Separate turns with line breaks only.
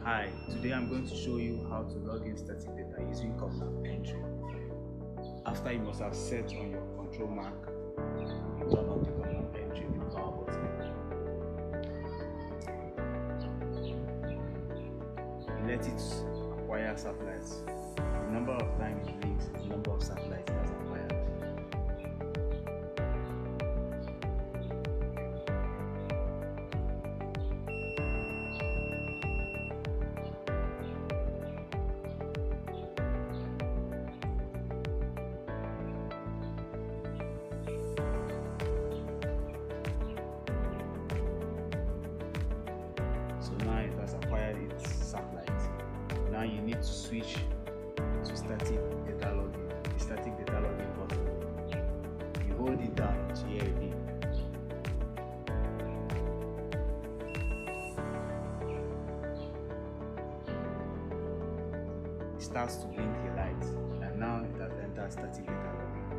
Hi, today I'm going to show you how to log in static data using Comnav N3. After you must have set on your control mark, you turn on the Comnav N3 with power button. You let it acquire satellites. The number of times it links, the number of satellites it has acquired. So now it has acquired its satellites. Now you need to switch to static data logging. The static data logging button. You hold it down until you hear a beep. It starts to blink a light, and now it has entered static data logging.